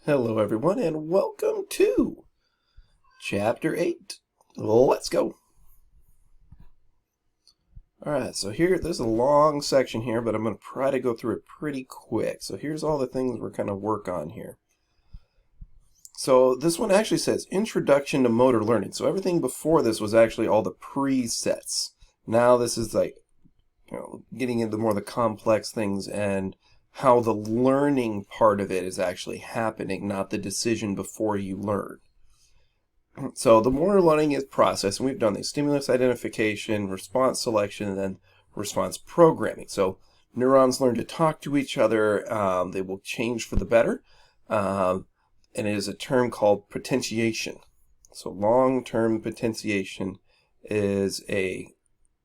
Hello, everyone, and welcome to Chapter 8. Let's go. Alright, so there's a long section here, but I'm going to try to go through it pretty quick. So here's all the things we're going to work on here. So this one actually says Introduction to Motor Learning. So everything before this was actually all the presets. Now this is getting into more of the complex things and how the learning part of it is actually happening, not the decision before you learn. So the motor learning is process, and we've done these: stimulus identification, response selection, and then response programming. So neurons learn to talk to each other. They will change for the better, and it is a term called potentiation. So long-term potentiation is a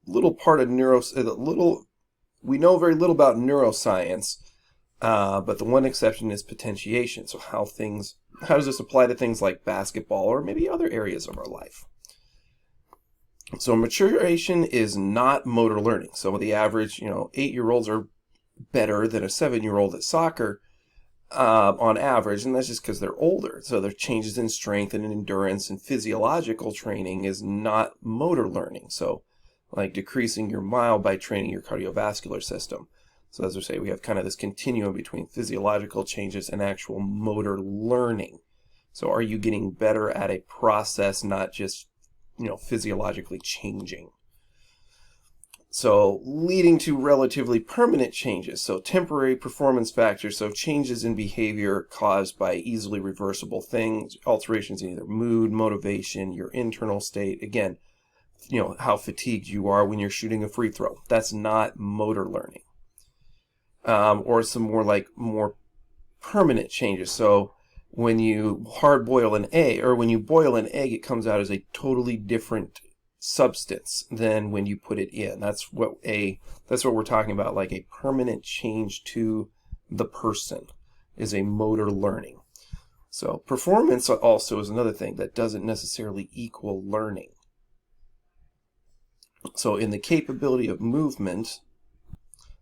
little part of we know very little about neuroscience, but the one exception is potentiation. So how does this apply to things like basketball or maybe other areas of our life? So maturation is not motor learning. So the average, 8-year-olds are better than a 7-year-old at soccer on average, and that's just because they're older. So their changes in strength and in endurance and physiological training is not motor learning. So like decreasing your mile by training your cardiovascular system. So as I say, we have kind of this continuum between physiological changes and actual motor learning. So are you getting better at a process, not just, physiologically changing? So leading to relatively permanent changes. So temporary performance factors, so changes in behavior caused by easily reversible things, alterations in either mood, motivation, your internal state. Again, how fatigued you are when you're shooting a free throw. That's not motor learning. Or some more permanent changes. So when you hard boil an egg, or when you boil an egg, it comes out as a totally different substance than when you put it in. That's what we're talking about, like a permanent change to the person is a motor learning. So performance also is another thing that doesn't necessarily equal learning. So in the capability of movement,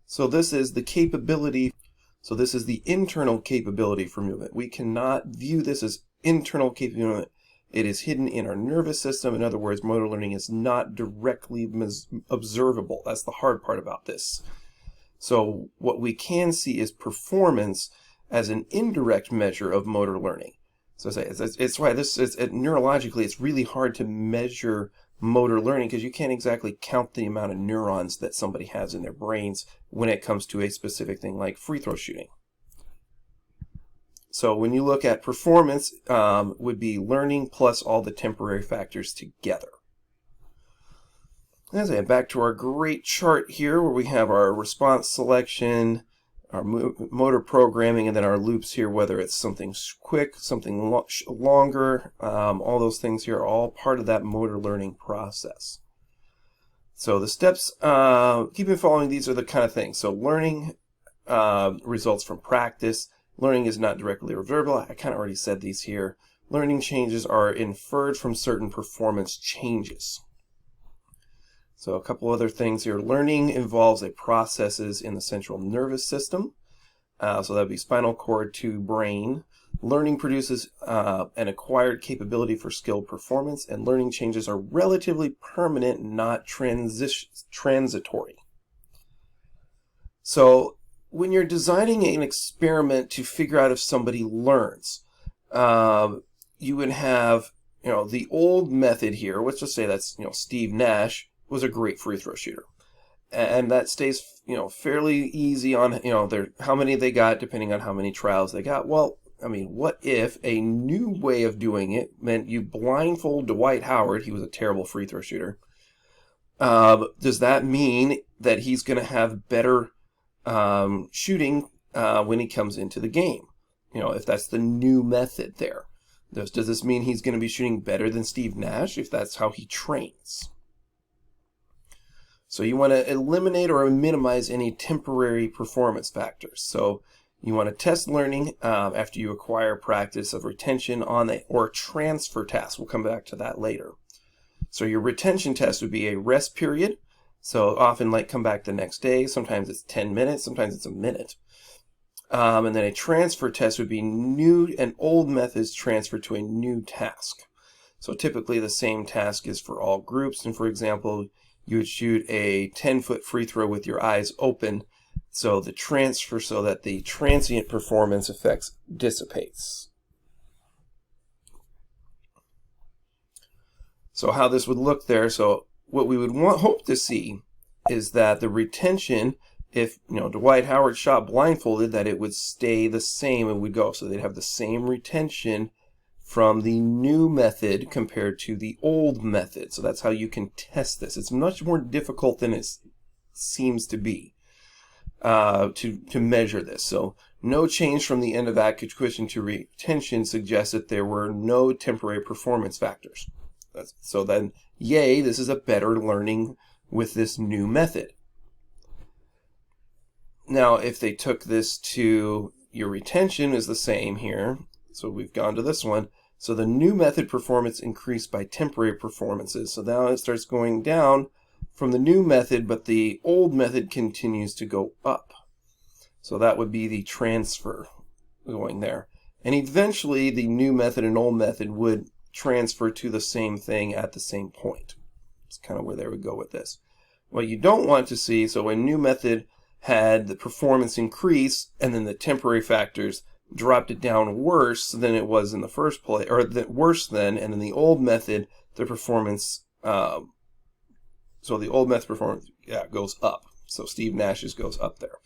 so this is the internal capability for movement. We cannot view this as internal capability. It is hidden in our nervous system. In other words, motor learning is not directly observable. That's the hard part about this. So what we can see is performance as an indirect measure of motor learning. So it's why neurologically it's really hard to measure motor learning, because you can't exactly count the amount of neurons that somebody has in their brains when it comes to a specific thing like free throw shooting. So when you look at performance, would be learning plus all the temporary factors together. Back to our great chart here where we have our response selection, our motor programming, and then our loops here, whether it's something quick, something longer, all those things here are all part of that motor learning process. So the steps, keep on following, these are the kind of things. So learning results from practice. Learning is not directly observable. I kind of already said these here. Learning changes are inferred from certain performance changes. So a couple other things here. Learning involves processes in the central nervous system. So that would be spinal cord to brain. Learning produces an acquired capability for skilled performance, and learning changes are relatively permanent, not transitory. So when you're designing an experiment to figure out if somebody learns, you would have, the old method here. Let's just say that's, Steve Nash was a great free throw shooter, and that stays fairly easy on how many they got depending on how many trials they got. Well, what if a new way of doing it meant you blindfold Dwight Howard? He was a terrible free throw shooter. Does that mean that he's going to have better shooting when he comes into the game? If that's the new method there, does this mean he's going to be shooting better than Steve Nash if that's how he trains? So you want to eliminate or minimize any temporary performance factors. So you want to test learning after you acquire practice of retention or transfer tasks. We'll come back to that later. So your retention test would be a rest period. So often come back the next day. Sometimes it's 10 minutes. Sometimes it's a minute. And then a transfer test would be new and old methods transferred to a new task. So typically the same task is for all groups. And for example, you would shoot a 10-foot free throw with your eyes open, so the transfer, so that the transient performance effects dissipates. So how this would look there, so what we would hope to see is that the retention, if Dwight Howard shot blindfolded, that it would stay the same and would go. So they'd have the same retention from the new method compared to the old method. So that's how you can test this. It's much more difficult than it seems to be to measure this. So no change from the end of acquisition to retention suggests that there were no temporary performance factors. So then, yay, this is a better learning with this new method. Now, if they took this to your retention is the same here. So we've gone to this one. So the new method performance increased by temporary performances. So now it starts going down from the new method, but the old method continues to go up. So that would be the transfer going there. And eventually the new method and old method would transfer to the same thing at the same point. It's kind of where they would go with this. What you don't want to see, so a new method had the performance increase and then the temporary factors dropped it down worse than it was in the first place, or worse than, and in the old method the performance, so the old method performance goes up. So Steve Nash's goes up there.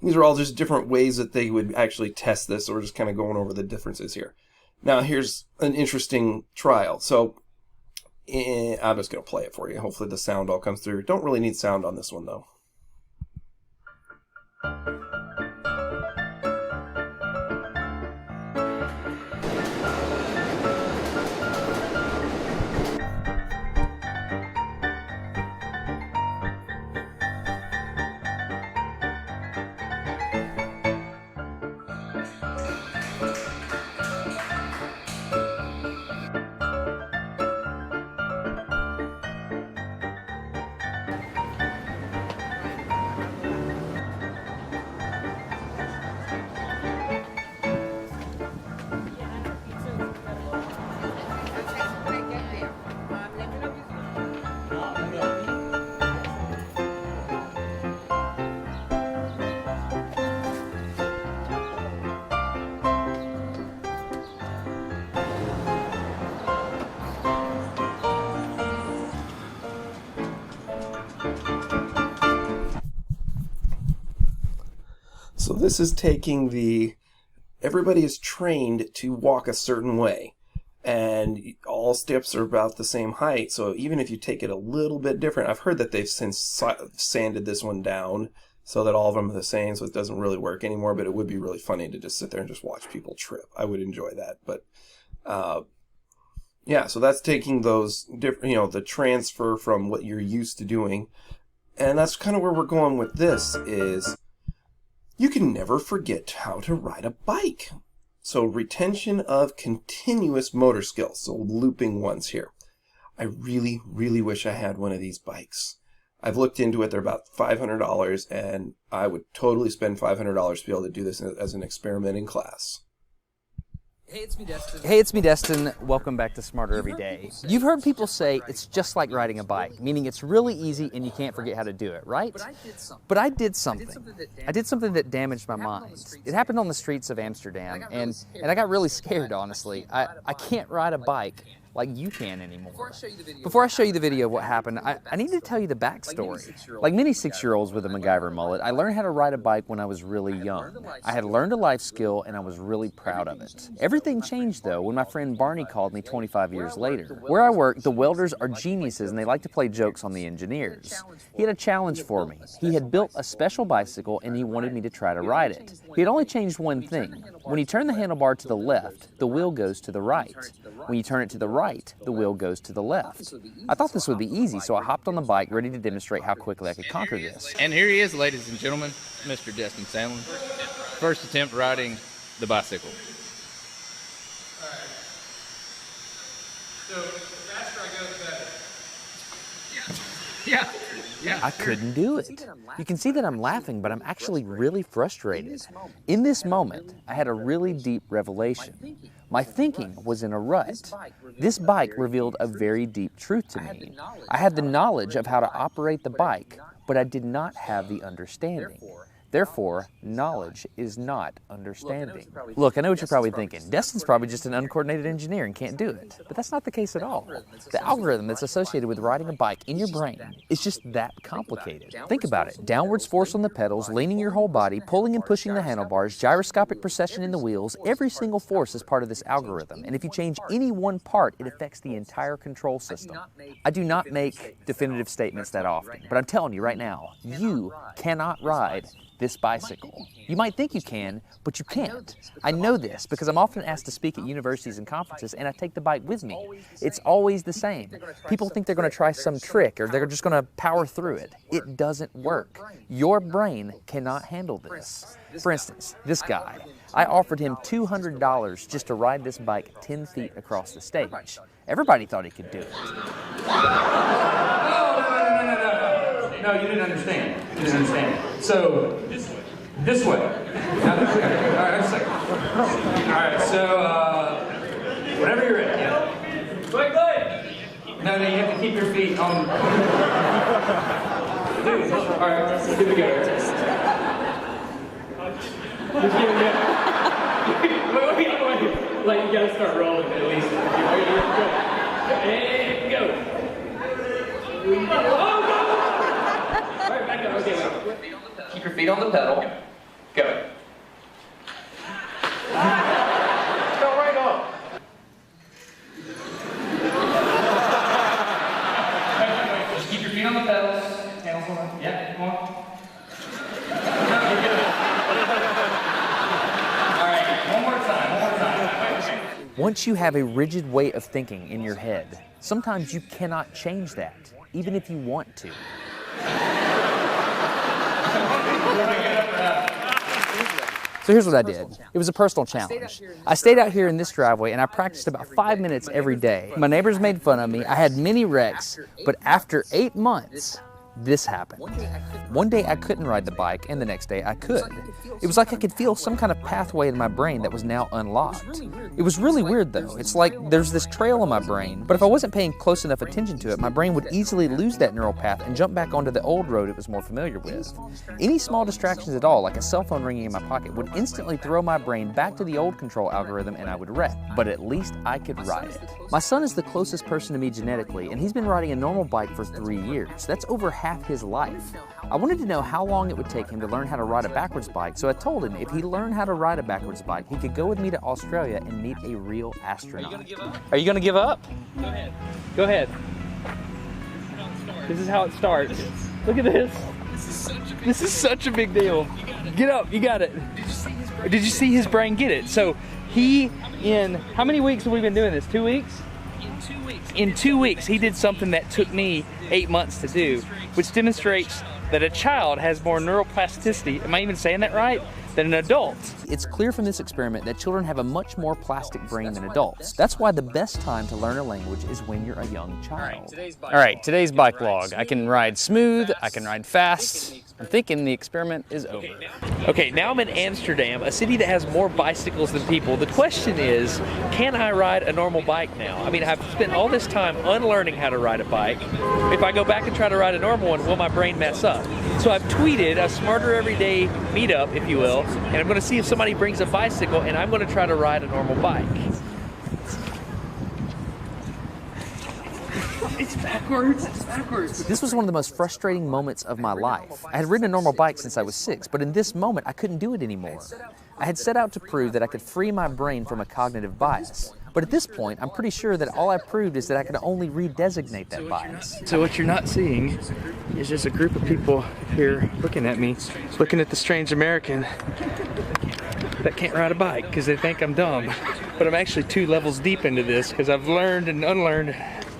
These are all just different ways that they would actually test this, so we're just kind of going over the differences here. Now here's an interesting trial. So I'm just going to play it for you. Hopefully the sound all comes through. Don't really need sound on this one though. So this is taking everybody is trained to walk a certain way, and all steps are about the same height. So even if you take it a little bit different, I've heard that they've since sanded this one down so that all of them are the same, so it doesn't really work anymore, but it would be really funny to just sit there and just watch people trip. I would enjoy that. But yeah, so that's taking those different, the transfer from what you're used to doing. And that's kind of where we're going with this is you can never forget how to ride a bike. So retention of continuous motor skills. So looping ones here. I really, really wish I had one of these bikes. I've looked into it. They're about $500, and I would totally spend $500 to be able to do this as an experiment in class. Hey, it's me, Destin. Welcome back to Smarter Every Day. You've heard people say it's just like riding a bike, meaning it's really easy and you can't forget how to do it, right? But I did something. I did something that damaged my mind. It happened on the streets of Amsterdam, and I got really scared, honestly. I can't ride a bike like you can anymore. Before I show you the video of what happened, I need to tell you the backstory. Like many 6-year-olds with a MacGyver mullet, I learned how to ride a bike when I was really young. I had learned a life skill and I was really proud of it. Everything changed though when my friend Barney called me 25 years later. Where I work, the welders are geniuses and they like to play jokes on the engineers. He had a challenge for me. He had built a special bicycle and he wanted me to try to ride it. He had only changed one thing. When you turn the handlebar to the left, the wheel goes to the right. When you turn it to the right, the wheel goes to the left. I thought this would be easy, so I hopped on the bike ready to demonstrate how quickly I could conquer this. And here he is, ladies and gentlemen, Mr. Destin Sandlin. First attempt riding the bicycle. All right. So the faster I go, the better. Yeah. I couldn't do it. You can see that I'm laughing, but I'm actually really frustrated. In this moment, I had a really deep revelation. My thinking was in a rut. This bike revealed a very deep truth to me. I had the knowledge of how to operate the bike, but I did not have the understanding. Therefore, knowledge is not understanding. Look, I know what you're probably thinking. Destin's probably just an uncoordinated engineer and can't do it. But that's not the case at all. The algorithm that's associated with riding a bike in your brain is just that complicated. Think about it. Downwards force on the pedals, leaning your whole body, pulling and pushing the handlebars, gyroscopic precession in the wheels, every single force is part of this algorithm. And if you change any one part, it affects the entire control system. I do not make definitive statements that often, but I'm telling you right now, you cannot ride this bicycle. You might think you can, but you can't. I know this because I'm often asked to speak at universities and conferences, and I take the bike with me. It's always the same. People think they're going to try some trick or they're just going to power through it. It doesn't work. Your brain cannot handle this. For instance, this guy, I offered him $200 just to ride this bike 10 feet across the stage. Everybody thought he could do it. No, you didn't understand. You didn't understand. So, this way. Now, all right, just a second. All right, so, whenever you're ready. Yeah. Wait. No, you have to keep your feet on. Dude, all right, here we go. Wait. Like, you gotta start rolling at least. And go. Oh, go! All right, back up. Okay, keep your feet on the pedal. Go. Go right on. Just keep your feet on the pedals. Handles on. Yeah, come on. No, you're good. All right, one more time. Once you have a rigid way of thinking in your head, sometimes you cannot change that, even if you want to. So here's what I did. It was a personal challenge. I stayed out here in this driveway and I practiced about 5 minutes every day. My neighbors made fun of me. I had many wrecks, but after 8 months, this happened. One day I couldn't ride the bike, and the next day I could. It was like I could feel some kind of pathway in my brain that was now unlocked. It was really weird though. It's like there's this trail in my brain, but if I wasn't paying close enough attention to it, my brain would easily lose that neural path and jump back onto the old road it was more familiar with. Any small distractions at all, like a cell phone ringing in my pocket, would instantly throw my brain back to the old control algorithm and I would wreck. But at least I could ride it. My son is the closest person to me genetically, and he's been riding a normal bike for 3 years. That's over half his life. I wanted to know how long it would take him to learn how to ride a backwards bike, so I told him if he learned how to ride a backwards bike, he could go with me to Australia and meet a real astronaut. Are you gonna give up? Go ahead. Go ahead. This is how it starts. Look at this. This is such a big deal. Get up, you got it. Did you see his brain get it? So he, in how many weeks have we been doing this? 2 weeks? In 2 weeks, he did something that took me 8 months to do, which demonstrates that a child has more neuroplasticity, am I even saying that right, than an adult. It's clear from this experiment that children have a much more plastic brain than adults. That's why the best time to learn a language is when you're a young child. All right, today's bike log. I can ride smooth, I can ride fast. I'm thinking the experiment is over. Okay, now I'm in Amsterdam, a city that has more bicycles than people. The question is, can I ride a normal bike now? I mean, I've spent all this time unlearning how to ride a bike. If I go back and try to ride a normal one, will my brain mess up? So I've tweeted a Smarter Everyday meetup, if you will, and I'm gonna see if somebody brings a bicycle and I'm gonna try to ride a normal bike. It's backwards, it's backwards. This was one of the most frustrating moments of my life. I had ridden a normal bike since I was 6, but in this moment, I couldn't do it anymore. I had set out to prove that I could free my brain from a cognitive bias. But at this point, I'm pretty sure that all I proved is that I could only redesignate that bias. So what you're not seeing is just a group of people here looking at me, looking at the strange American that can't ride a bike because they think I'm dumb. But I'm actually 2 levels deep into this because I've learned and unlearned.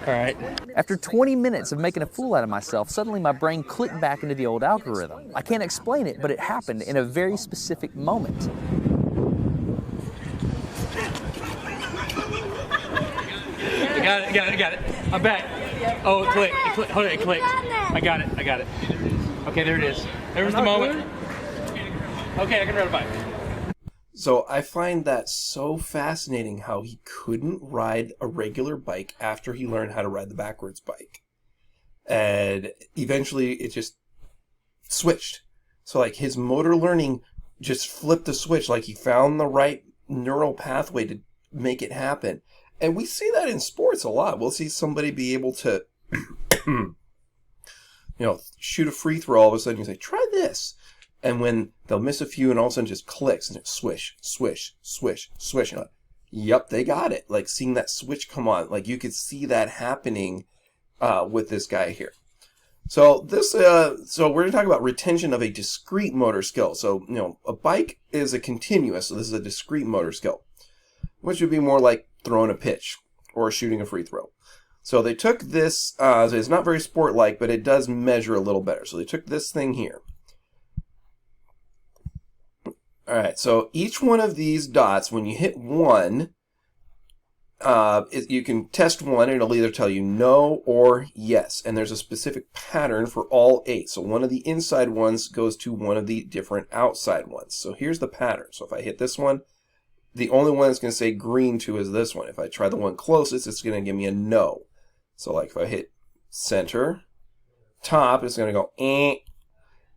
All right. After 20 minutes of making a fool out of myself, suddenly my brain clicked back into the old algorithm. I can't explain it, but it happened in a very specific moment. Got it. I'm back. Oh, it clicked. Hold on, it clicked. I got it. Okay, there it is. There was the moment. Okay, I can ride a bike. So I find that so fascinating how he couldn't ride a regular bike after he learned how to ride the backwards bike. And eventually it just switched. So like his motor learning just flipped the switch, like he found the right neural pathway to make it happen. And we see that in sports a lot. We'll see somebody be able to, shoot a free throw. All of a sudden you say, try this. And when they'll miss a few and all of a sudden just clicks and it's swish, swish, swish, swish. And like, yep, they got it. Like seeing that switch come on. Like you could see that happening with this guy here. So so we're going to talk about retention of a discrete motor skill. So, a bike is a continuous, so this is a discrete motor skill, which would be more like throwing a pitch or shooting a free throw. So they took this, so it's not very sport-like, but it does measure a little better. So they took this thing here. All right, so each one of these dots, when you hit one, you can test one, and it'll either tell you no or yes. And there's a specific pattern for all 8. So one of the inside ones goes to one of the different outside ones. So here's the pattern. So if I hit this one, the only one that's going to say green to is this one. If I try the one closest, it's going to give me a no. So like if I hit center, top, it's going to go eh.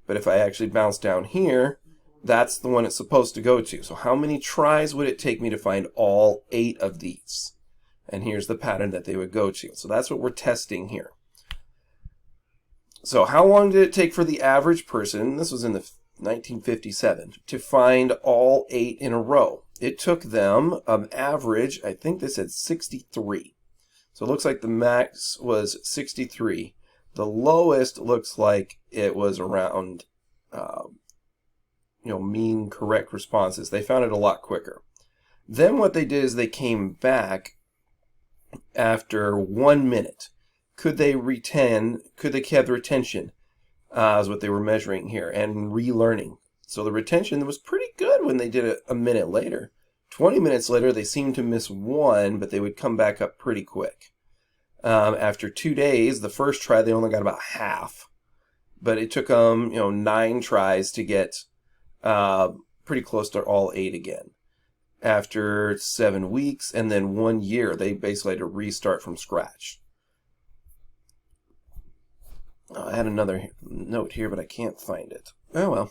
But if I actually bounce down here, that's the one it's supposed to go to. So how many tries would it take me to find all 8 of these? And here's the pattern that they would go to. So that's what we're testing here. So how long did it take for the average person, this was in the 1957, to find all 8 in a row? It took them an average, I think they said 63. So it looks like the max was 63. The lowest looks like it was around mean correct responses. They found it a lot quicker. Then what they did is they came back after 1 minute. Could they have the retention? Is what they were measuring here, and relearning. So the retention was pretty good when they did it a minute later. 20 minutes later, they seemed to miss 1, but they would come back up pretty quick. After 2 days, the first try, they only got about half. But it took them, 9 tries to get pretty close to all 8 again. After 7 weeks and then 1 year, they basically had to restart from scratch. I had another note here, but I can't find it. Oh well.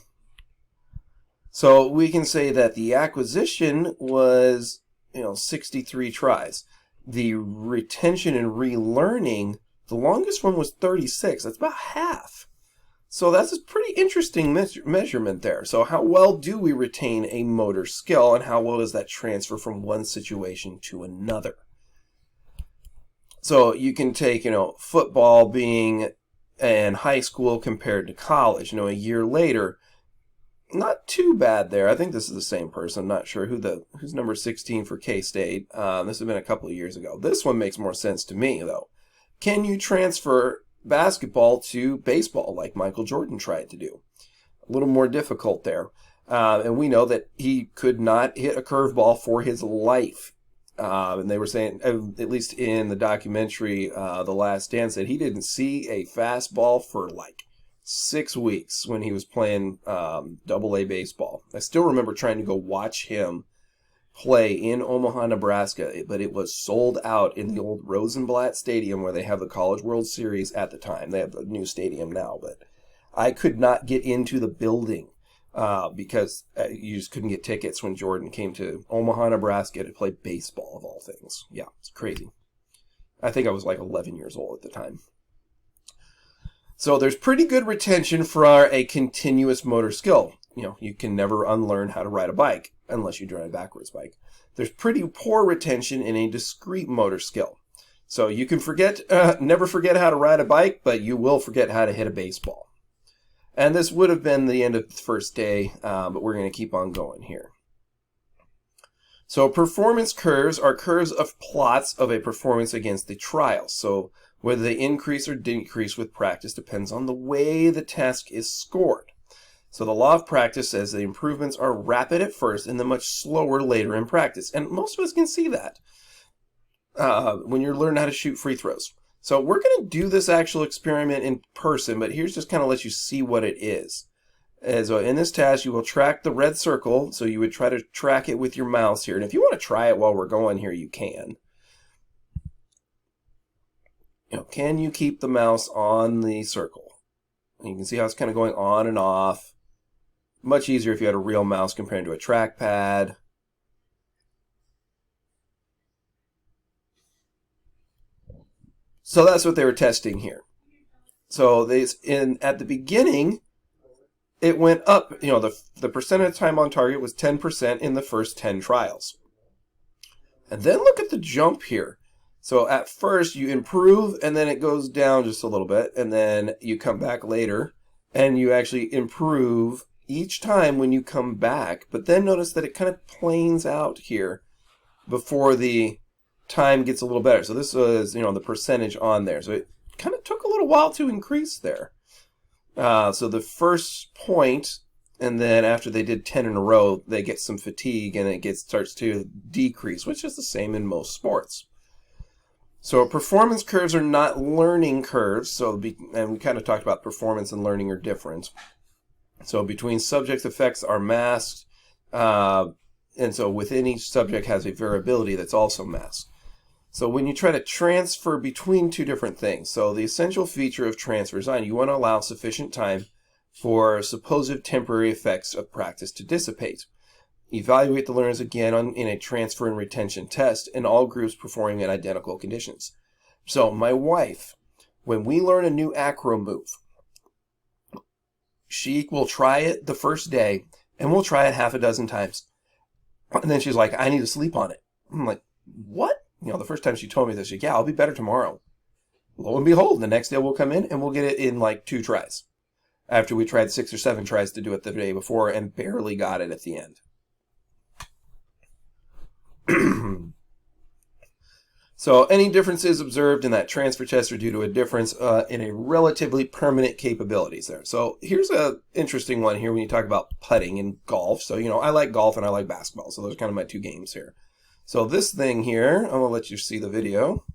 So we can say that the acquisition was, 63 tries. The retention and relearning, the longest one was 36. That's about half. So that's a pretty interesting measurement there. So how well do we retain a motor skill, and how well does that transfer from one situation to another? So you can take, football being in high school compared to college. A year later, not too bad there. I think this is the same person. I'm not sure who's number 16 for K-State. This has been a couple of years ago. This one makes more sense to me, though. Can you transfer basketball to baseball like Michael Jordan tried to do? A little more difficult there. And we know that he could not hit a curveball for his life. And they were saying, at least in the documentary, The Last Dance, that he didn't see a fastball for like 6 weeks when he was playing Double-A baseball. I still remember trying to go watch him play in Omaha, Nebraska, but it was sold out in the old Rosenblatt Stadium where they have the College World Series at the time. They have a new stadium now, but I could not get into the building because you just couldn't get tickets when Jordan came to Omaha, Nebraska to play baseball, of all things. Yeah, it's crazy. I think I was like 11 years old at the time. So there's pretty good retention for a continuous motor skill. You can never unlearn how to ride a bike unless you drive a backwards bike. There's pretty poor retention in a discrete motor skill. So you can never forget how to ride a bike, but you will forget how to hit a baseball. And this would have been the end of the first day, but we're going to keep on going here. So performance curves are curves of plots of a performance against the trial. So whether they increase or decrease with practice depends on the way the task is scored. So the law of practice says the improvements are rapid at first and then much slower later in practice. And most of us can see that when you're learning how to shoot free throws. So we're going to do this actual experiment in person, but here's just kind of let you see what it is. And so in this task, you will track the red circle. So you would try to track it with your mouse here. And if you want to try it while we're going here, you can. Can you keep the mouse on the circle? And you can see how it's kind of going on and off. Much easier if you had a real mouse compared to a trackpad. So that's what they were testing here. So at the beginning, it went up. The percent of time on target was 10% in the first 10 trials. And then look at the jump here. So at first you improve and then it goes down just a little bit, and then you come back later and you actually improve each time when you come back. But then notice that it kind of planes out here before the time gets a little better. So this was, the percentage on there. So it kind of took a little while to increase there. So the first point, and then after they did 10 in a row, they get some fatigue and it starts to decrease, which is the same in most sports. So performance curves are not learning curves. And we kind of talked about performance and learning are different. So between subject effects are masked, and so within each subject has a variability that's also masked. So when you try to transfer between two different things, so the essential feature of transfer design, you want to allow sufficient time for supposed temporary effects of practice to dissipate. Evaluate the learners again in a transfer and retention test in all groups performing in identical conditions. So my wife, when we learn a new acro move, she will try it the first day and we'll try it half a dozen times. And then she's like, I need to sleep on it. I'm like, what? The first time she told me this, she's like, yeah, I'll be better tomorrow. Lo and behold, the next day we'll come in and we'll get it in like 2 tries. After we tried 6 or 7 tries to do it the day before and barely got it at the end. So any differences observed in that transfer test are due to a difference in a relatively permanent capabilities there. So here's an interesting one here when you talk about putting in golf. So, I like golf and I like basketball. So those are kind of my 2 games here. So this thing here, I'm going to let you see the video.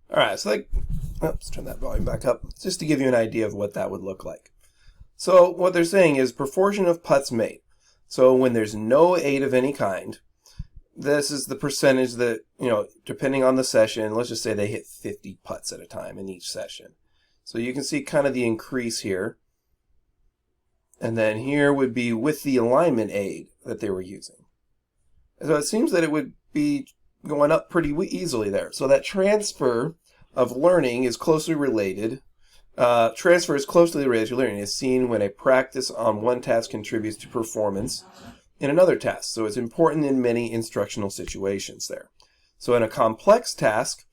All right, so let's turn that volume back up, just to give you an idea of what that would look like. So what they're saying is proportion of putts made. So when there's no aid of any kind, this is the percentage that, depending on the session, let's just say they hit 50 putts at a time in each session. So you can see kind of the increase here. And then here would be with the alignment aid that they were using. So it seems that it would be going up pretty easily there. So that transfer of learning is closely related. Transfer is closely related to learning. It's seen when a practice on one task contributes to performance in another task. So it's important in many instructional situations there. So in a complex task,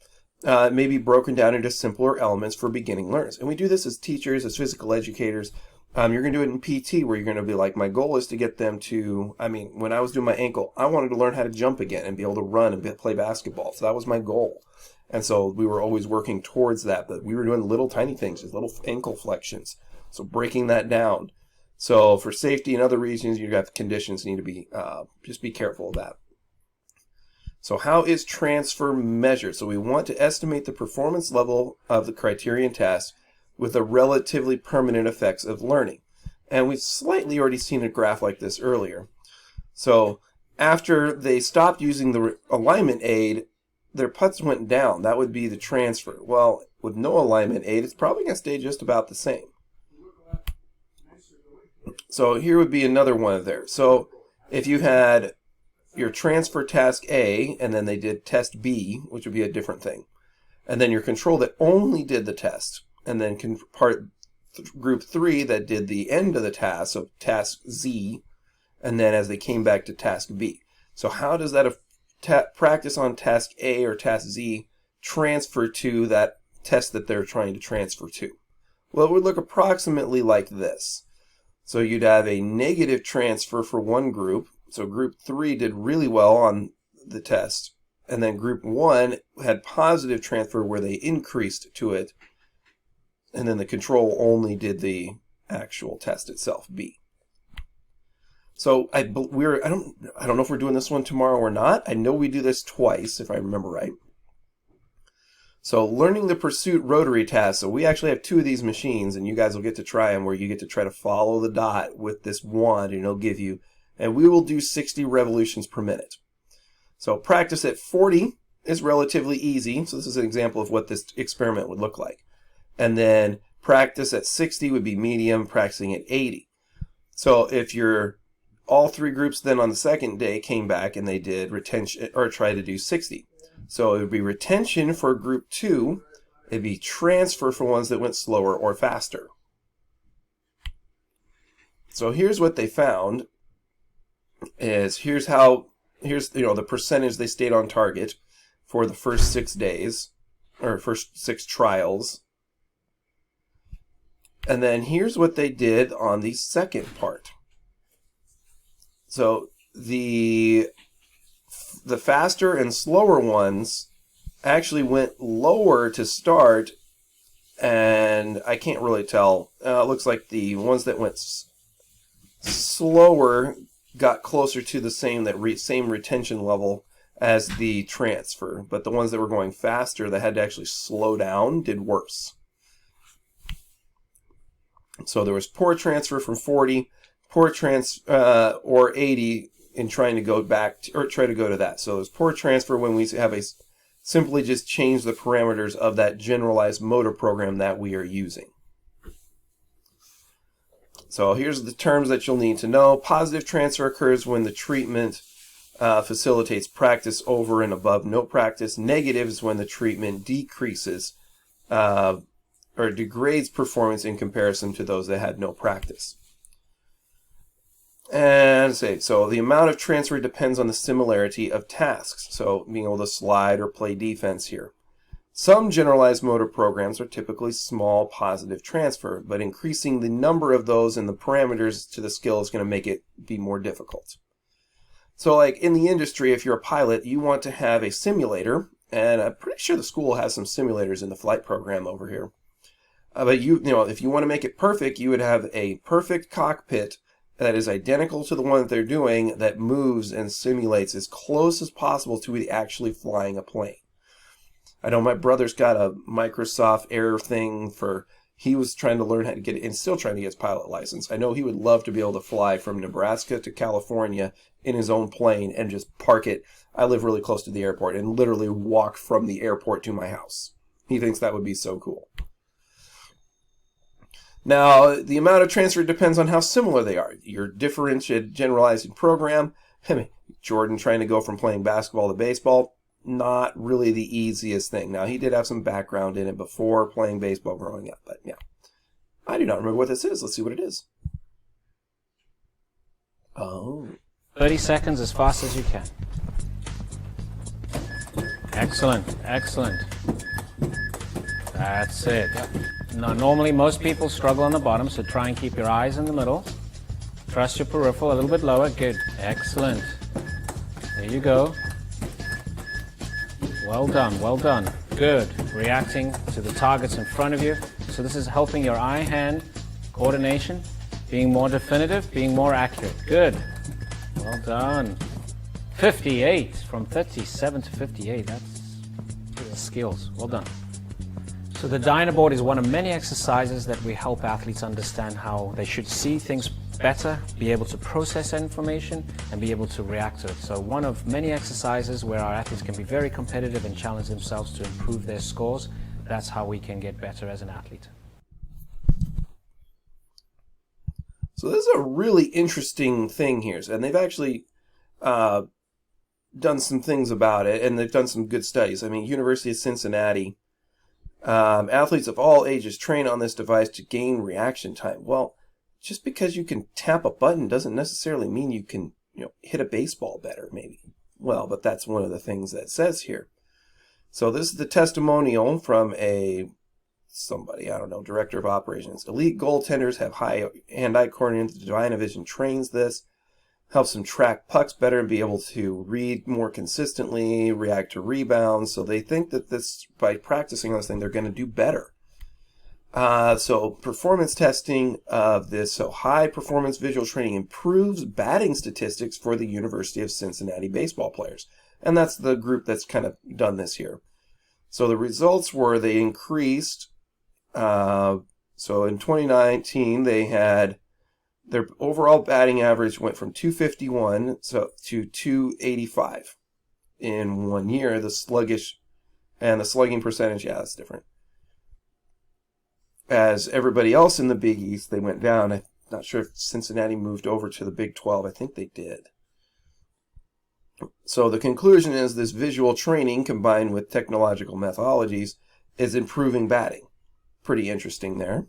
it may be broken down into simpler elements for beginning learners. And we do this as teachers, as physical educators. You're going to do it in PT where you're going to be like, my goal is to get them to, when I was doing my ankle, I wanted to learn how to jump again and be able to run and play basketball. So that was my goal. And so we were always working towards that, but we were doing little tiny things, just little ankle flexions. So breaking that down. So for safety and other reasons, you have conditions need to be, just be careful of that. So how is transfer measured? So we want to estimate the performance level of the criterion task with the relatively permanent effects of learning. And we've slightly already seen a graph like this earlier. So after they stopped using the alignment aid, their putts went down. That would be the transfer. Well, with no alignment aid, it's probably going to stay just about the same. So here would be another one of theirs. So if you had your transfer task A, and then they did test B, which would be a different thing, and then your control that only did the test, and then group 3 that did the end of the task, so task Z, and then as they came back to task B. So how does that practice on task A or task Z transfer to that test that they're trying to transfer to? Well, it would look approximately like this. So you'd have a negative transfer for one group. So group 3 did really well on the test. And then group 1 had positive transfer where they increased to it. And then the control only did the actual test itself, B. So I don't know if we're doing this one tomorrow or not. I know we do this twice, if I remember right. So learning the pursuit rotary task. So we actually have 2 of these machines, and you guys will get to try them where you get to try to follow the dot with this wand, and it'll give you, and we will do 60 revolutions per minute. So practice at 40 is relatively easy. So this is an example of what this experiment would look like. And then practice at 60 would be medium, practicing at 80. So if all 3 groups then on the second day came back and they did retention or try to do 60. So it would be retention for group 2. It'd be transfer for ones that went slower or faster. So here's what they found. Here's the percentage they stayed on target for the first 6 days or first 6 trials. And then here's what they did on the second part. So the faster and slower ones actually went lower to start, and I can't really tell. It looks like the ones that went slower got closer to the same retention level as the transfer, but the ones that were going faster that had to actually slow down did worse. So there was poor transfer from 40, poor or 80 in trying to go back to, or try to go to that. So there's poor transfer when we have simply just change the parameters of that generalized motor program that we are using. So here's the terms that you'll need to know. Positive transfer occurs when the treatment facilitates practice over and above no practice. Negative is when the treatment decreases or degrades performance in comparison to those that had no practice. And so the amount of transfer depends on the similarity of tasks. So being able to slide or play defense here. Some generalized motor programs are typically small positive transfer, but increasing the number of those and the parameters to the skill is going to make it be more difficult. So like in the industry, if you're a pilot, you want to have a simulator, and I'm pretty sure the school has some simulators in the flight program over here. But if you want to make it perfect, you would have a perfect cockpit that is identical to the one that they're doing that moves and simulates as close as possible to actually flying a plane. I know my brother's got a Microsoft Air thing he was trying to learn how to get it and still trying to get his pilot license. I know he would love to be able to fly from Nebraska to California in his own plane and just park it. I live really close to the airport and literally walk from the airport to my house. He thinks that would be so cool. Now, the amount of transfer depends on how similar they are. Your differentiated generalizing program, Jordan trying to go from playing basketball to baseball, not really the easiest thing. Now, he did have some background in it before playing baseball growing up, but yeah. I do not remember what this is. Let's see what it is. Oh. 30 seconds as fast as you can. Excellent, excellent. That's it. Now, normally most people struggle on the bottom, so try and keep your eyes in the middle. Trust your peripheral a little bit lower. Good. Excellent. There you go. Well done, well done. Good. Reacting to the targets in front of you. So this is helping your eye-hand coordination, being more definitive, being more accurate. Good. Well done. 58 from 37 to 58. That's skills. Well done. So the Dynaboard is one of many exercises that we help athletes understand how they should see things better, be able to process information, and be able to react to it. So one of many exercises where our athletes can be very competitive and challenge themselves to improve their scores. That's how we can get better as an athlete. So this is a really interesting thing here, and they've actually done some things about it, and they've done some good studies. I mean, University of Cincinnati, athletes of all ages train on this device to gain reaction time. Well, just because you can tap a button doesn't necessarily mean you can, hit a baseball better, maybe. Well, but that's one of the things that it says here. So this is the testimonial from somebody, I don't know, director of operations. Elite goaltenders have high hand-eye coordination. The Dynavision trains this, helps them track pucks better and be able to read more consistently, react to rebounds. So they think that this, by practicing on this thing, they're going to do better. So performance testing of this, so high performance visual training improves batting statistics for the University of Cincinnati baseball players. And that's the group that's kind of done this here. So the results were they increased. So in 2019, they had their overall batting average went from 251 to 285 in 1 year. The slugging percentage, yeah, that's different. As everybody else in the Big East, they went down. I'm not sure if Cincinnati moved over to the Big 12. I think they did. So the conclusion is this visual training combined with technological methodologies is improving batting. Pretty interesting there.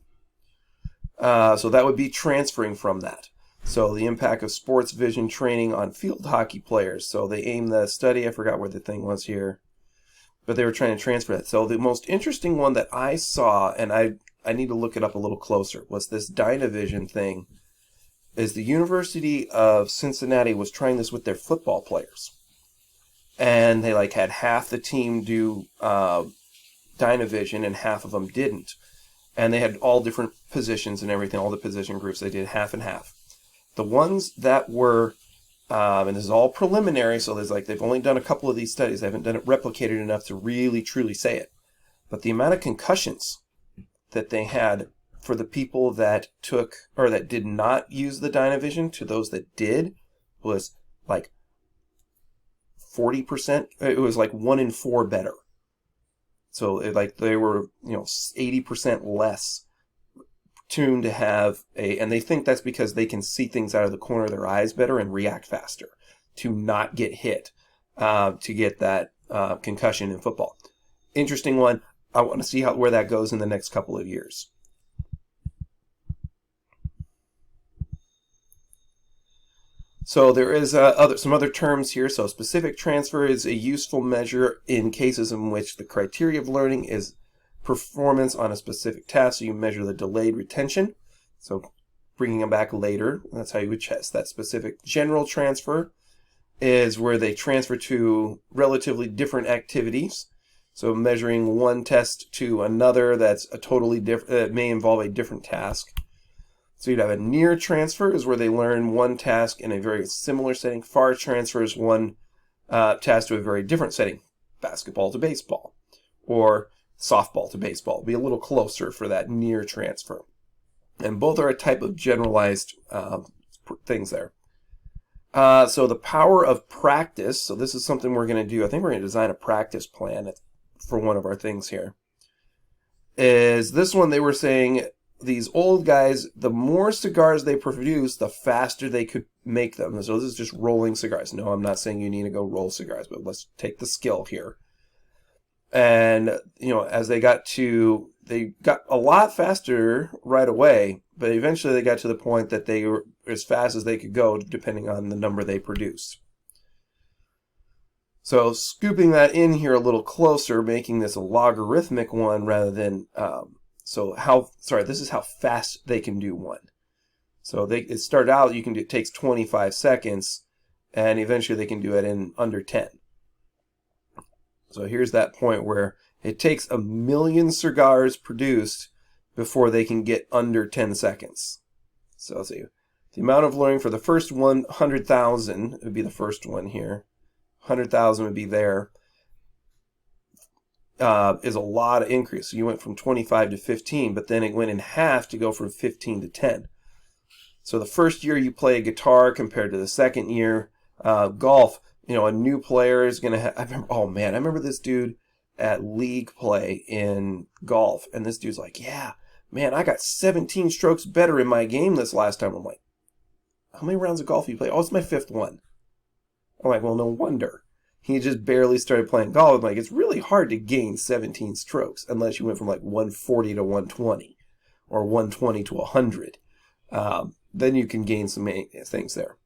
So that would be transferring from that. So the impact of sports vision training on field hockey players. So they aimed the study, I forgot where the thing was here, but they were trying to transfer that. So the most interesting one that I saw, and I need to look it up a little closer, was this Dynavision thing, is the University of Cincinnati was trying this with their football players. And they had half the team do Dynavision and half of them didn't. And they had all different positions and everything, all the position groups. They did half and half. The ones that were, and this is all preliminary, so they've only done a couple of these studies. They haven't done it replicated enough to really, truly say it. But the amount of concussions that they had for the people that took, or that did not use the Dynavision to those that did, was 40%. It was 1 in 4 better. So they were, 80% less tuned to have and they think that's because they can see things out of the corner of their eyes better and react faster to not get hit, to get that concussion in football. Interesting one. I want to see where that goes in the next couple of years. So there is some other terms here. So specific transfer is a useful measure in cases in which the criteria of learning is performance on a specific task. So you measure the delayed retention. So bringing them back later. That's how you would test that specific. General transfer is where they transfer to relatively different activities. So measuring one test to another that's a totally different, that may involve a different task. So you'd have a near transfer is where they learn one task in a very similar setting. Far transfer is one task to a very different setting. Basketball to baseball or softball to baseball. Be a little closer for that near transfer. And both are a type of generalized things there. So the power of practice. So this is something we're going to do. I think we're going to design a practice plan for one of our things here. Is this one they were saying these old guys, the more cigars they produce, the faster they could make them. So this is just rolling cigars. No, I'm not saying you need to go roll cigars, but let's take the skill here. And, as they got a lot faster right away, but eventually they got to the point that they were as fast as they could go, depending on the number they produce. So scooping that in here a little closer, making this a logarithmic one rather than, this is how fast they can do one. So it started out, it takes 25 seconds, and eventually they can do it in under 10. So here's that point where it takes 1 million cigars produced before they can get under 10 seconds. So let's see. The amount of learning for the first 100,000 would be the first one here. 100,000 would be there. Is a lot of increase. So you went from 25 to 15, but then it went in half to go from 15 to 10. So the first year you play guitar compared to the second year, golf, a new player is going to have, I remember this dude at league play in golf, and this dude's like, yeah, man, I got 17 strokes better in my game this last time. I'm like, how many rounds of golf you play? Oh, it's my 5th one. I'm like, well, no wonder. He just barely started playing golf. I'm like, it's really hard to gain 17 strokes unless you went from like 140 to 120 or 120 to 100. Then you can gain some things there.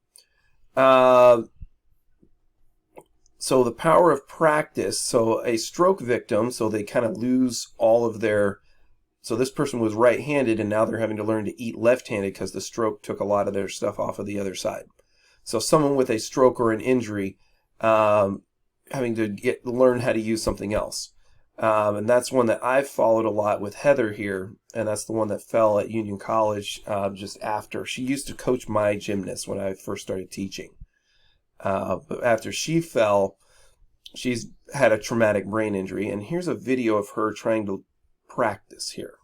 So the power of practice. So a stroke victim, so they kind of lose all of their... So this person was right-handed, and now they're having to learn to eat left-handed because the stroke took a lot of their stuff off of the other side. So someone with a stroke or an injury having to learn how to use something else. And that's one that I've followed a lot with Heather here, and that's the one that fell at Union College just after. She used to coach my gymnast when I first started teaching. But after she fell, she's had a traumatic brain injury, and here's a video of her trying to practice here.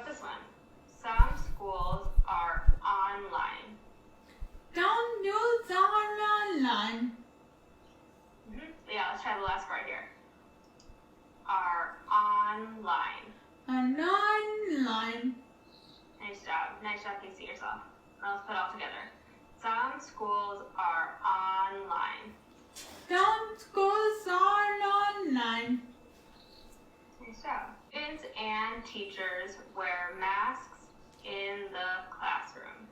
This one. Some schools are online. Don't use online. Yeah, let's try the last part here. Are online. And online. Nice job. Nice job, you see yourself. Now let's put it all together. Some schools are online. Some schools are online. Nice job. Students and teachers wear masks in the classroom.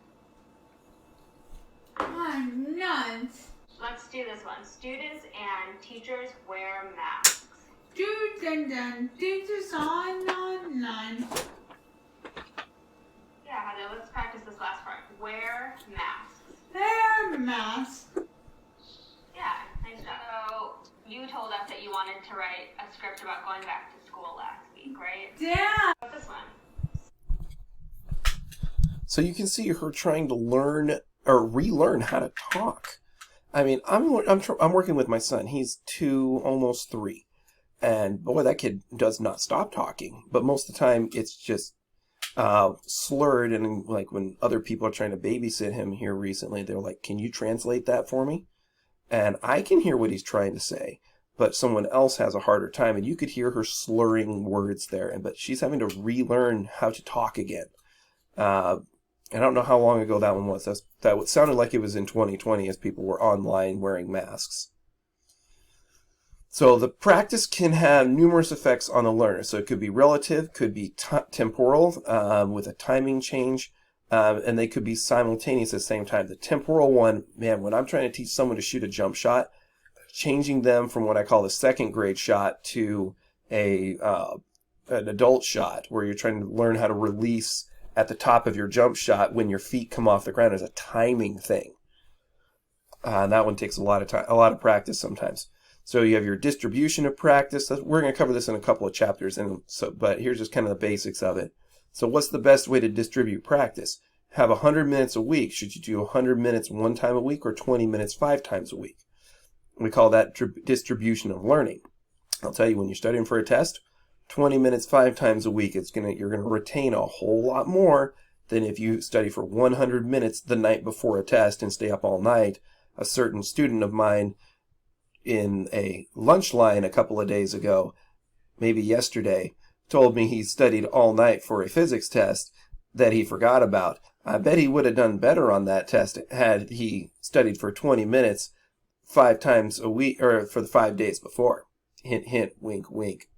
Oh, nuts. Let's do this one. Students and teachers wear masks. Students and teachers are online. Yeah, Heather, let's practice this last part. Wear masks. Wear masks. Yeah, nice job. So you told us that you wanted to write a script about going back to school last week, right? Yeah. What's this one? So you can see her trying to learn or relearn how to talk. I mean, I'm working with my son. He's 2, almost 3. And boy, that kid does not stop talking. But most of the time, it's just slurred. And like when other people are trying to babysit him here recently, they're like, can you translate that for me? And I can hear what he's trying to say, but someone else has a harder time. And you could hear her slurring words there. But she's having to relearn how to talk again. I don't know how long ago that one was. That sounded like it was in 2020 as people were online wearing masks. So the practice can have numerous effects on the learner. So it could be relative, could be temporal with a timing change, and they could be simultaneous at the same time. The temporal one, man, when I'm trying to teach someone to shoot a jump shot, changing them from what I call the second grade shot to an adult shot, where you're trying to learn how to release at the top of your jump shot when your feet come off the ground, is a timing thing. And that one takes a lot of time, a lot of practice sometimes. So you have your distribution of practice. We're going to cover this in a couple of chapters, but here's just kind of the basics of it. So what's the best way to distribute practice? Have 100 minutes a week. Should you do 100 minutes one time a week or 20 minutes 5 times a week? We call that distribution of learning. I'll tell you, when you're studying for a test, 20 minutes 5 times a week, you're going to retain a whole lot more than if you study for 100 minutes the night before a test and stay up all night. A certain student of mine in a lunch line a couple of days ago, maybe yesterday, told me he studied all night for a physics test that he forgot about. I bet he would have done better on that test had he studied for 20 minutes 5 times a week, or for the 5 days before. Hint, hint, wink, wink.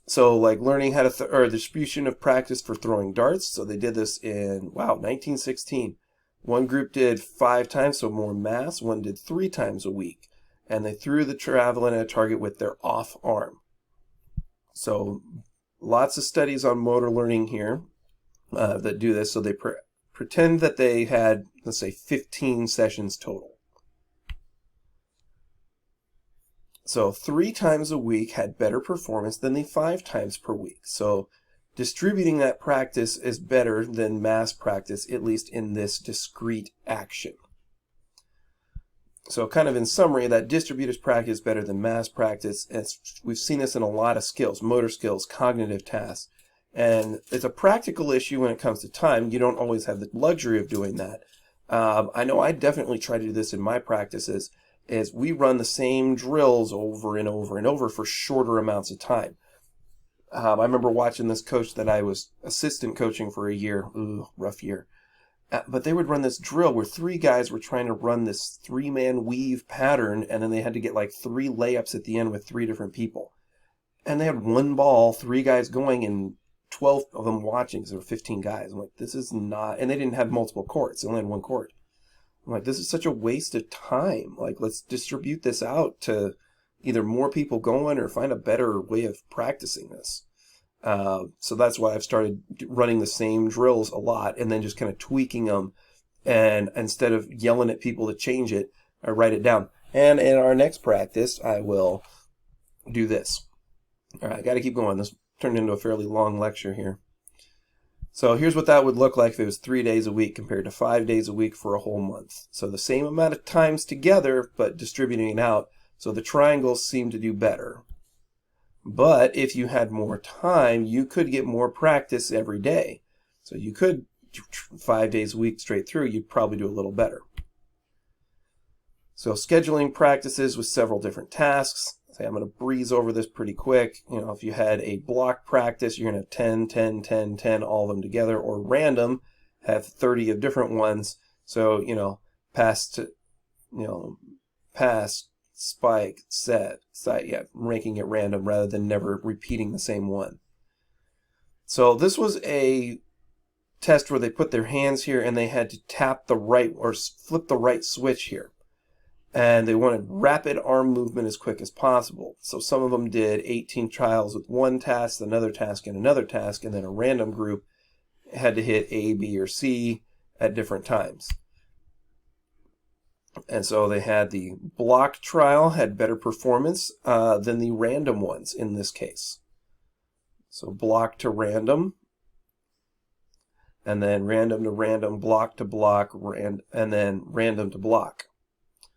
So like learning how to, or distribution of practice for throwing darts. So they did this in, 1916. One group did 5 times, so more mass. One did 3 times a week. And they threw the javelin at a target with their off arm. So lots of studies on motor learning here that do this. So they pretend that they had, let's say, 15 sessions total. So 3 times a week had better performance than the 5 times per week. So distributing that practice is better than mass practice, at least in this discrete action. So kind of in summary, that distributed practice is better than mass practice. We've seen this in a lot of skills, motor skills, cognitive tasks. And it's a practical issue when it comes to time. You don't always have the luxury of doing that. I know I definitely try to do this in my practices, is we run the same drills over and over and over for shorter amounts of time. I remember watching this coach that I was assistant coaching for a year. Ooh, rough year. But they would run this drill where 3 guys were trying to run this 3-man weave pattern, and then they had to get like 3 layups at the end with 3 different people. And they had 1 ball, 3 guys going, and 12 of them watching, because there were 15 guys. I'm like, this is not, and they didn't have multiple courts. They only had 1 court. I'm like, this is such a waste of time. Like, let's distribute this out to either more people going or find a better way of practicing this. So that's why I've started running the same drills a lot and then just kind of tweaking them. And instead of yelling at people to change it, I write it down. And in our next practice, I will do this. All right, I got to keep going. This turned into a fairly long lecture here. So here's what that would look like if it was 3 days a week compared to 5 days a week for a whole month. So the same amount of times together, but distributing it out. So the triangles seem to do better. But if you had more time, you could get more practice every day. So you could 5 days a week straight through, you'd probably do a little better. So scheduling practices with several different tasks. Say I'm going to breeze over this pretty quick. You know, if you had a block practice, you're going to have 10, 10, 10, 10, all of them together, or random, have 30 of different ones. So, you know, pass, spike, set, making it random rather than never repeating the same one. So this was a test where they put their hands here and they had to tap the right or flip the right switch here. And they wanted rapid arm movement as quick as possible. So some of them did 18 trials with one task, another task, and another task, and then a random group had to hit A, B, or C at different times. And so they had the block trial had better performance than the random ones in this case. So block to random, and then random to random, block to block, and then random to block.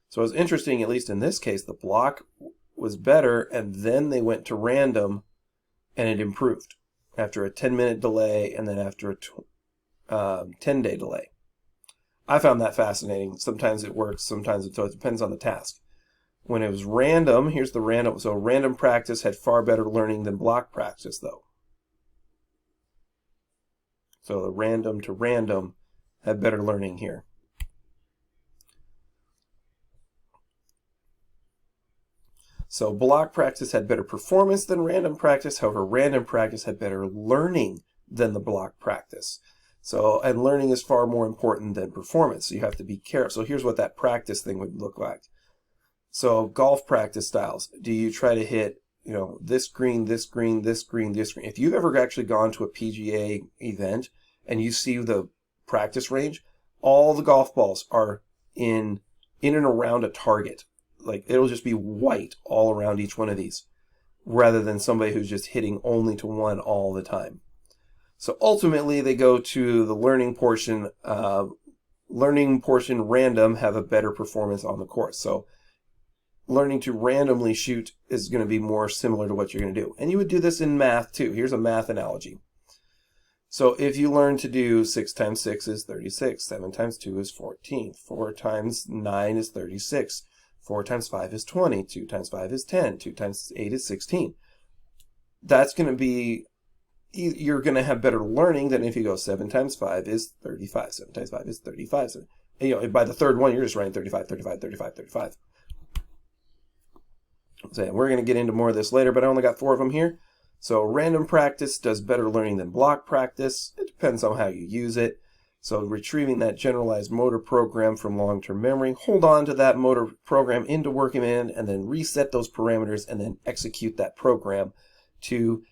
So it was interesting, at least in this case, the block was better, and then they went to random, and it improved after a 10-minute delay, and then after a 10-day delay. I found that fascinating. Sometimes it works, sometimes it depends on the task. When it was random, here's the random. So random practice had far better learning than block practice, though. So the random to random had better learning here. So block practice had better performance than random practice. However, random practice had better learning than the block practice. So, and learning is far more important than performance. So you have to be careful. So here's what that practice thing would look like. So golf practice styles. Do you try to hit, you know, this green, this green, this green, this green? If you've ever actually gone to a PGA event and you see the practice range, all the golf balls are in and around a target. Like, it'll just be white all around each one of these, rather than somebody who's just hitting only to one all the time. So ultimately, they go to the learning portion. Random have a better performance on the course. So learning to randomly shoot is going to be more similar to what you're going to do. And you would do this in math too. Here's a math analogy. So if you learn to do 6 times 6 is 36, 7 times 2 is 14, 4 times 9 is 36, 4 times 5 is 20, 2 times 5 is 10, 2 times 8 is 16. That's going to be, you're going to have better learning than if you go 7 times 5 is 35, 7 times 5 is 35. So, you know, by the third one, you're just writing 35, 35, 35, 35. So we're going to get into more of this later, but I only got 4 of them here. So random practice does better learning than block practice. It depends on how you use it. So retrieving that generalized motor program from long-term memory, hold on to that motor program into Workman, and then reset those parameters, and then execute that program to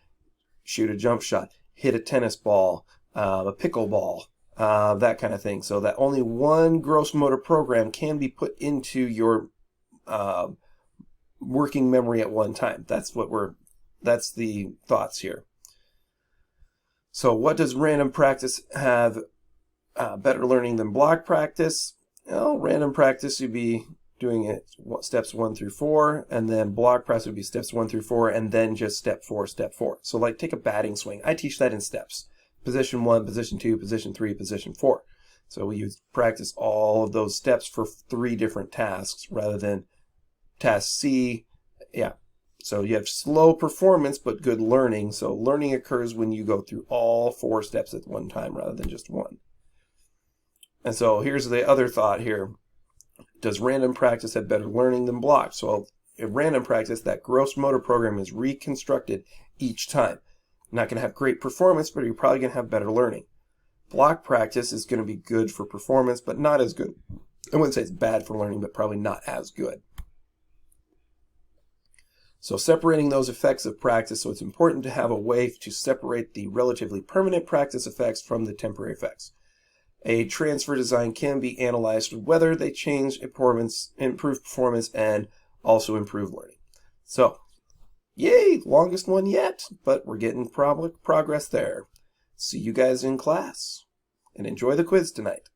shoot a jump shot, hit a tennis ball, a pickleball, that kind of thing. So that only one gross motor program can be put into your working memory at one time. That's the thoughts here. So what does random practice have better learning than block practice? Well, random practice, you'd be doing it steps 1 through 4, and then block practice would be steps 1 through 4, and then just step 4, step 4. So like take a batting swing. I teach that in steps. Position 1, position 2, position 3, position 4. So we practice all of those steps for 3 different tasks rather than task C. Yeah. So you have slow performance but good learning. So learning occurs when you go through all 4 steps at one time rather than just one. And so here's the other thought here. Does random practice have better learning than block? So in random practice, that gross motor program is reconstructed each time. You're not going to have great performance, but you're probably going to have better learning. Block practice is going to be good for performance, but not as good. I wouldn't say it's bad for learning, but probably not as good. So separating those effects of practice, so it's important to have a way to separate the relatively permanent practice effects from the temporary effects. A transfer design can be analyzed whether they change performance, improve performance, and also improve learning. So, yay, longest one yet, but we're getting progress there. See you guys in class, and enjoy the quiz tonight.